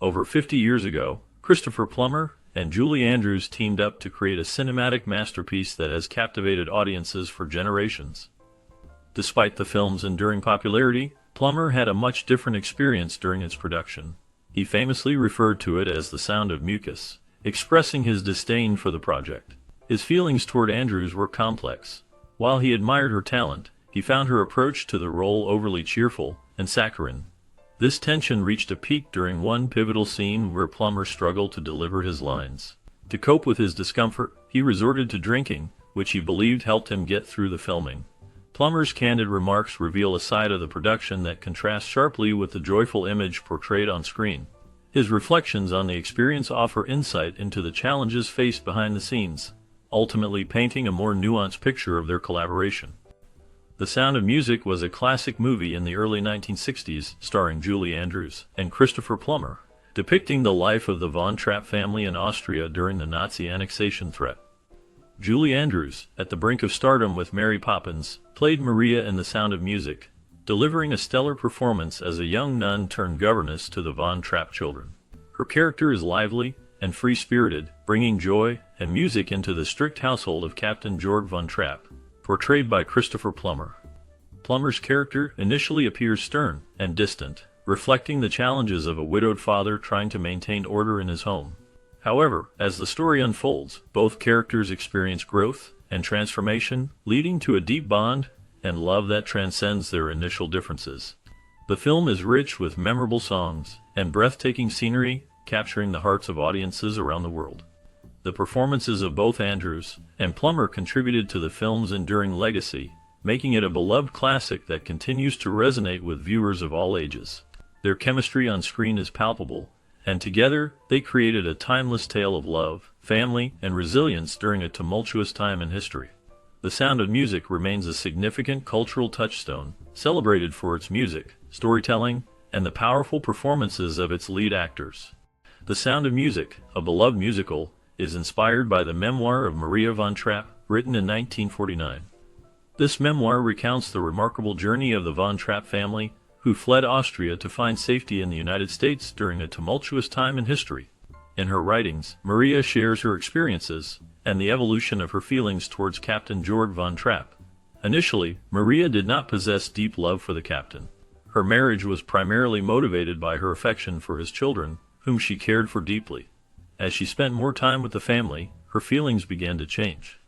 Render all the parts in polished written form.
Over 50 years ago, Christopher Plummer and Julie Andrews teamed up to create a cinematic masterpiece that has captivated audiences for generations. Despite the film's enduring popularity, Plummer had a much different experience during its production. He famously referred to it as the sound of mucus, expressing his disdain for the project. His feelings toward Andrews were complex. While he admired her talent, he found her approach to the role overly cheerful and saccharine. This tension reached a peak during one pivotal scene where Plummer struggled to deliver his lines. To cope with his discomfort, he resorted to drinking, which he believed helped him get through the filming. Plummer's candid remarks reveal a side of the production that contrasts sharply with the joyful image portrayed on screen. His reflections on the experience offer insight into the challenges faced behind the scenes, ultimately painting a more nuanced picture of their collaboration. The Sound of Music was a classic movie in the early 1960s starring Julie Andrews and Christopher Plummer, depicting the life of the Von Trapp family in Austria during the Nazi annexation threat. Julie Andrews, at the brink of stardom with Mary Poppins, played Maria in The Sound of Music, delivering a stellar performance as a young nun turned governess to the Von Trapp children. Her character is lively and free-spirited, bringing joy and music into the strict household of Captain Georg von Trapp, portrayed by Christopher Plummer. Plummer's character initially appears stern and distant, reflecting the challenges of a widowed father trying to maintain order in his home. However, as the story unfolds, both characters experience growth and transformation, leading to a deep bond and love that transcends their initial differences. The film is rich with memorable songs and breathtaking scenery, capturing the hearts of audiences around the world. The performances of both Andrews and Plummer contributed to the film's enduring legacy, making it a beloved classic that continues to resonate with viewers of all ages. Their chemistry on screen is palpable, and together they created a timeless tale of love, family, and resilience during a tumultuous time in history. The Sound of Music remains a significant cultural touchstone, celebrated for its music, storytelling, and the powerful performances of its lead actors. The Sound of Music, a beloved musical, is inspired by the memoir of Maria von Trapp, written in 1949. This memoir recounts the remarkable journey of the von Trapp family, who fled Austria to find safety in the United States during a tumultuous time in history. In her writings, Maria shares her experiences and the evolution of her feelings towards Captain Georg von Trapp. Initially, Maria did not possess deep love for the captain. Her marriage was primarily motivated by her affection for his children, whom she cared for deeply. As she spent more time with the family, her feelings began to change.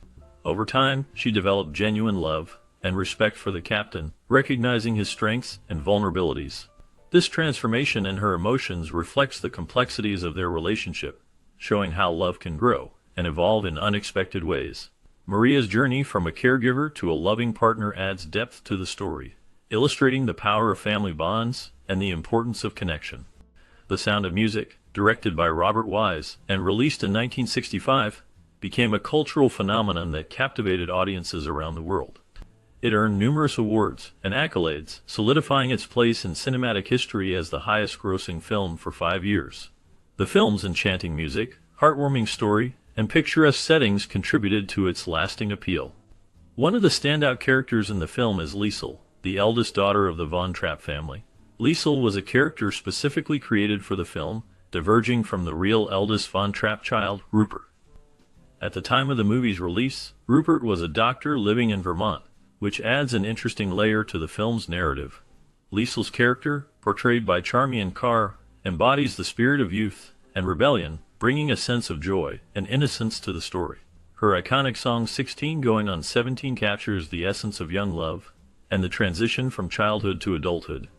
Over time, she developed genuine love and respect for the captain, recognizing his strengths and vulnerabilities. This transformation in her emotions reflects the complexities of their relationship, showing how love can grow and evolve in unexpected ways. Maria's journey from a caregiver to a loving partner adds depth to the story, illustrating the power of family bonds and the importance of connection. The Sound of Music, directed by Robert Wise and released in 1965, became a cultural phenomenon that captivated audiences around the world. It earned numerous awards and accolades, solidifying its place in cinematic history as the highest-grossing film for 5 years. The film's enchanting music, heartwarming story, and picturesque settings contributed to its lasting appeal. One of the standout characters in the film is Liesel, the eldest daughter of the Von Trapp family. Liesel was a character specifically created for the film, diverging from the real eldest Von Trapp child, Rupert. At the time of the movie's release, Rupert was a doctor living in Vermont, which adds an interesting layer to the film's narrative. Liesel's character, portrayed by Charmian Carr, embodies the spirit of youth and rebellion, bringing a sense of joy and innocence to the story. Her iconic song 16 Going on 17 captures the essence of young love and the transition from childhood to adulthood.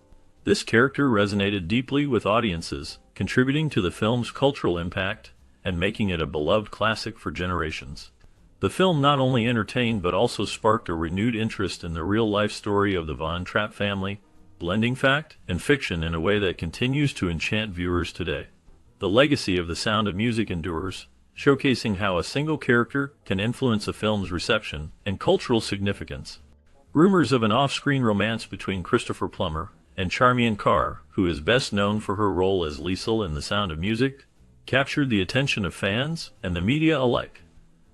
This character resonated deeply with audiences, contributing to the film's cultural impact and making it a beloved classic for generations. The film not only entertained but also sparked a renewed interest in the real-life story of the Von Trapp family, blending fact and fiction in a way that continues to enchant viewers today. The legacy of The Sound of Music endures, showcasing how a single character can influence a film's reception and cultural significance. Rumors of an off-screen romance between Christopher Plummer and Charmian Carr, who is best known for her role as Liesel in The Sound of Music, captured the attention of fans and the media alike.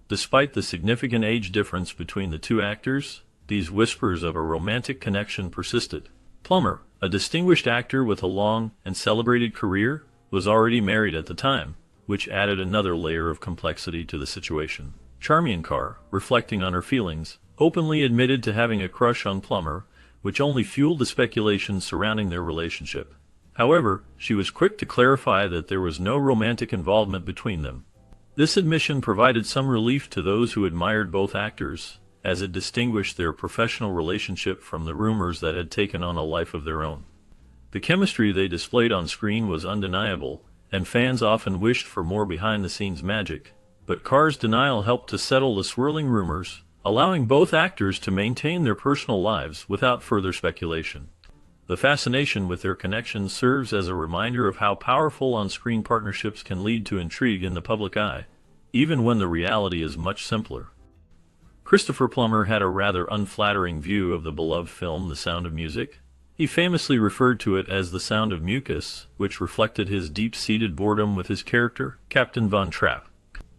Despite the significant age difference between the two actors, these whispers of a romantic connection persisted. Plummer, a distinguished actor with a long and celebrated career, was already married at the time, which added another layer of complexity to the situation. Charmian Carr, reflecting on her feelings, openly admitted to having a crush on Plummer, which only fueled the speculation surrounding their relationship. However, she was quick to clarify that there was no romantic involvement between them. This admission provided some relief to those who admired both actors, as it distinguished their professional relationship from the rumors that had taken on a life of their own. The chemistry they displayed on screen was undeniable, and fans often wished for more behind-the-scenes magic, but Carr's denial helped to settle the swirling rumors, allowing both actors to maintain their personal lives without further speculation. The fascination with their connection serves as a reminder of how powerful on-screen partnerships can lead to intrigue in the public eye, even when the reality is much simpler. Christopher Plummer had a rather unflattering view of the beloved film The Sound of Music. He famously referred to it as the sound of mucus, which reflected his deep-seated boredom with his character, Captain Von Trapp.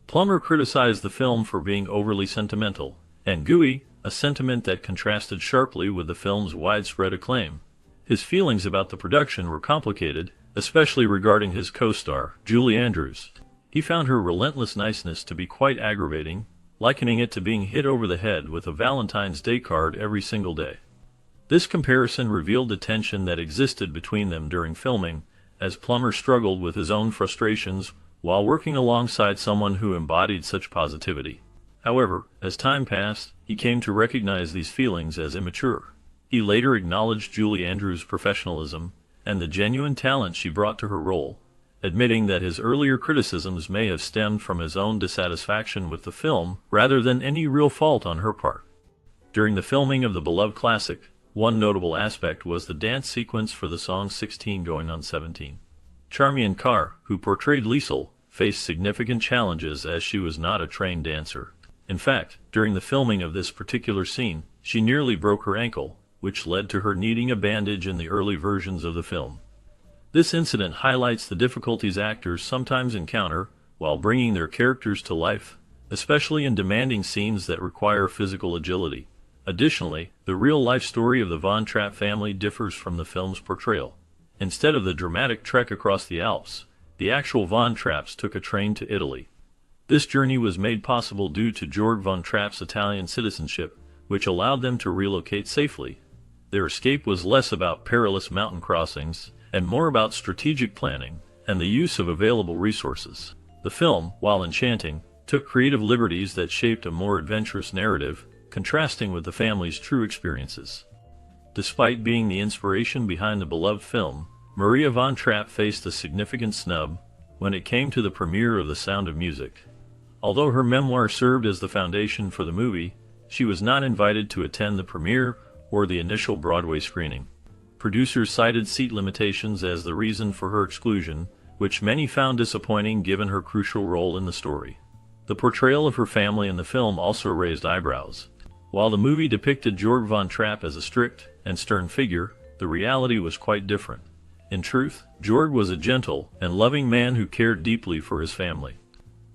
Plummer criticized the film for being overly sentimental and gooey, a sentiment that contrasted sharply with the film's widespread acclaim. His feelings about the production were complicated, especially regarding his co-star, Julie Andrews. He found her relentless niceness to be quite aggravating, likening it to being hit over the head with a Valentine's Day card every single day. This comparison revealed the tension that existed between them during filming, as Plummer struggled with his own frustrations while working alongside someone who embodied such positivity. However, as time passed, he came to recognize these feelings as immature. He later acknowledged Julie Andrews' professionalism and the genuine talent she brought to her role, admitting that his earlier criticisms may have stemmed from his own dissatisfaction with the film rather than any real fault on her part. During the filming of the beloved classic, one notable aspect was the dance sequence for the song 16 Going on 17. Charmian Carr, who portrayed Liesl, faced significant challenges as she was not a trained dancer. In fact, during the filming of this particular scene, she nearly broke her ankle, which led to her needing a bandage in the early versions of the film. This incident highlights the difficulties actors sometimes encounter while bringing their characters to life, especially in demanding scenes that require physical agility. Additionally, the real-life story of the Von Trapp family differs from the film's portrayal. Instead of the dramatic trek across the Alps, the actual Von Trapps took a train to Italy. This journey was made possible due to Georg von Trapp's Italian citizenship, which allowed them to relocate safely. Their escape was less about perilous mountain crossings and more about strategic planning and the use of available resources. The film, while enchanting, took creative liberties that shaped a more adventurous narrative, contrasting with the family's true experiences. Despite being the inspiration behind the beloved film, Maria von Trapp faced a significant snub when it came to the premiere of The Sound of Music. Although her memoir served as the foundation for the movie, she was not invited to attend the premiere or the initial Broadway screening. Producers cited seat limitations as the reason for her exclusion, which many found disappointing given her crucial role in the story. The portrayal of her family in the film also raised eyebrows. While the movie depicted Georg von Trapp as a strict and stern figure, the reality was quite different. In truth, Georg was a gentle and loving man who cared deeply for his family.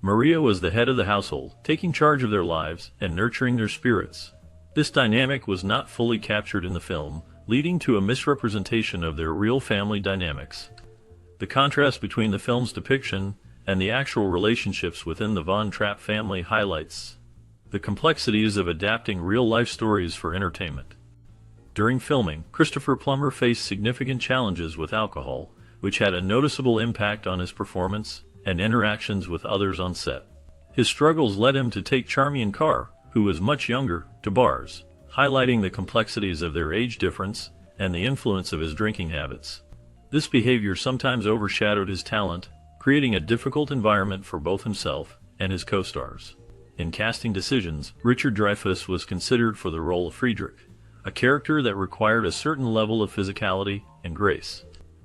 Maria was the head of the household, taking charge of their lives and nurturing their spirits. This dynamic was not fully captured in the film, leading to a misrepresentation of their real family dynamics. The contrast between the film's depiction and the actual relationships within the Von Trapp family highlights the complexities of adapting real-life stories for entertainment. During filming, Christopher Plummer faced significant challenges with alcohol, which had a noticeable impact on his performance and interactions with others on set. His struggles led him to take Charmian Carr, who was much younger, to bars, highlighting the complexities of their age difference and the influence of his drinking habits. This behavior sometimes overshadowed his talent, creating a difficult environment for both himself and his co-stars. In casting decisions, Richard Dreyfuss was considered for the role of Friedrich, a character that required a certain level of physicality and grace.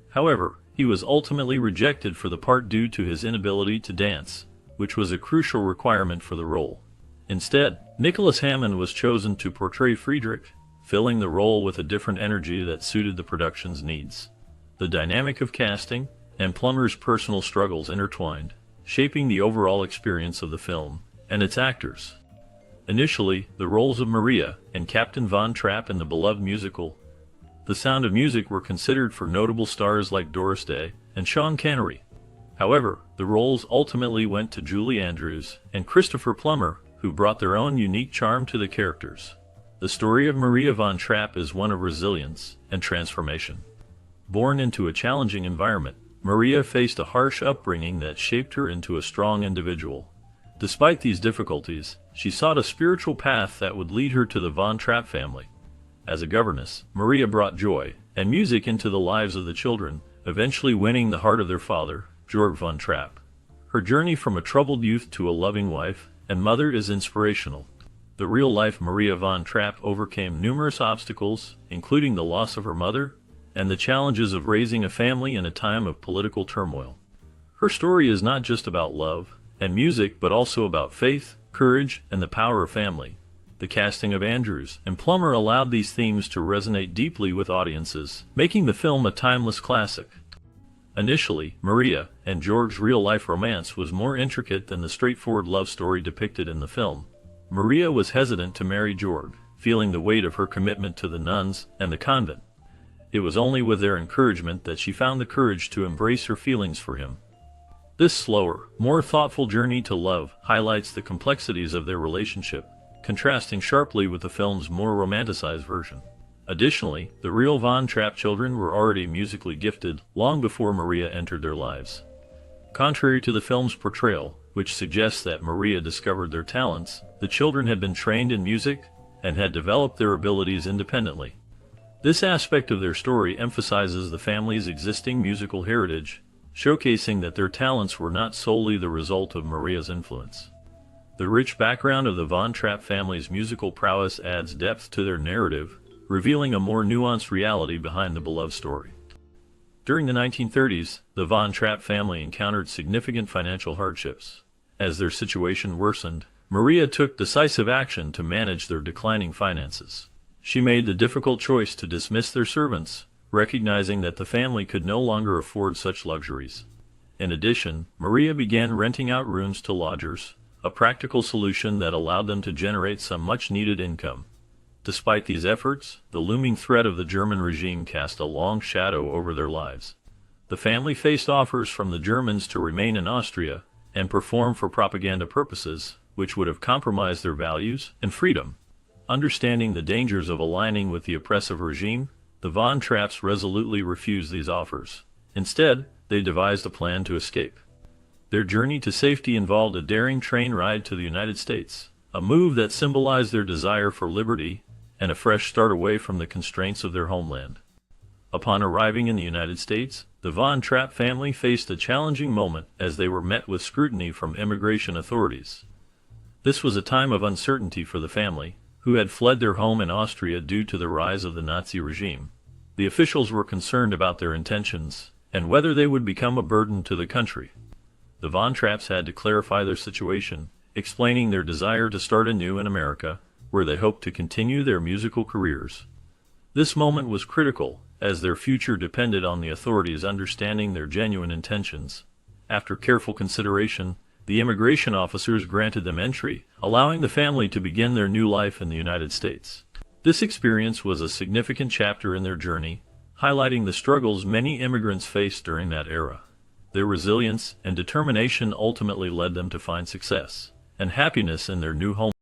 However, he was ultimately rejected for the part due to his inability to dance, which was a crucial requirement for the role. Instead, Nicholas Hammond was chosen to portray Friedrich, filling the role with a different energy that suited the production's needs. The dynamic of casting and Plummer's personal struggles intertwined, shaping the overall experience of the film and its actors. Initially, the roles of Maria and Captain Von Trapp in the beloved musical The Sound of Music were considered for notable stars like Doris Day and Sean Connery. However, the roles ultimately went to Julie Andrews and Christopher Plummer, who brought their own unique charm to the characters. The story of Maria von Trapp is one of resilience and transformation. Born into a challenging environment, Maria faced a harsh upbringing that shaped her into a strong individual. Despite these difficulties, she sought a spiritual path that would lead her to the von Trapp family. As a governess, Maria brought joy and music into the lives of the children, eventually winning the heart of their father, Georg von Trapp. Her journey from a troubled youth to a loving wife and mother is inspirational. The real-life Maria von Trapp overcame numerous obstacles, including the loss of her mother and the challenges of raising a family in a time of political turmoil. Her story is not just about love and music, but also about faith, courage, and the power of family. The casting of Andrews and Plummer allowed these themes to resonate deeply with audiences, making the film a timeless classic. Initially, Maria and Georg's real-life romance was more intricate than the straightforward love story depicted in the film. Maria was hesitant to marry Georg, feeling the weight of her commitment to the nuns and the convent. It was only with their encouragement that she found the courage to embrace her feelings for him. This slower, more thoughtful journey to love highlights the complexities of their relationship, contrasting sharply with the film's more romanticized version. Additionally, the real von Trapp children were already musically gifted long before Maria entered their lives. Contrary to the film's portrayal, which suggests that Maria discovered their talents, the children had been trained in music and had developed their abilities independently. This aspect of their story emphasizes the family's existing musical heritage, showcasing that their talents were not solely the result of Maria's influence. The rich background of the von Trapp family's musical prowess adds depth to their narrative, revealing a more nuanced reality behind the beloved story. During the 1930s, the von Trapp family encountered significant financial hardships. As their situation worsened, Maria took decisive action to manage their declining finances. She made the difficult choice to dismiss their servants, recognizing that the family could no longer afford such luxuries. In addition, Maria began renting out rooms to lodgers, a practical solution that allowed them to generate some much-needed income. Despite these efforts, the looming threat of the German regime cast a long shadow over their lives. The family faced offers from the Germans to remain in Austria and perform for propaganda purposes, which would have compromised their values and freedom. Understanding the dangers of aligning with the oppressive regime, the von Trapps resolutely refused these offers. Instead, they devised a plan to escape. Their journey to safety involved a daring train ride to the United States, a move that symbolized their desire for liberty and a fresh start away from the constraints of their homeland. Upon arriving in the United States, the von Trapp family faced a challenging moment as they were met with scrutiny from immigration authorities. This was a time of uncertainty for the family, who had fled their home in Austria due to the rise of the Nazi regime. The officials were concerned about their intentions and whether they would become a burden to the country. The von Trapps had to clarify their situation, explaining their desire to start anew in America, where they hoped to continue their musical careers. This moment was critical, as their future depended on the authorities understanding their genuine intentions. After careful consideration, the immigration officers granted them entry, allowing the family to begin their new life in the United States. This experience was a significant chapter in their journey, highlighting the struggles many immigrants faced during that era. Their resilience and determination ultimately led them to find success and happiness in their new home.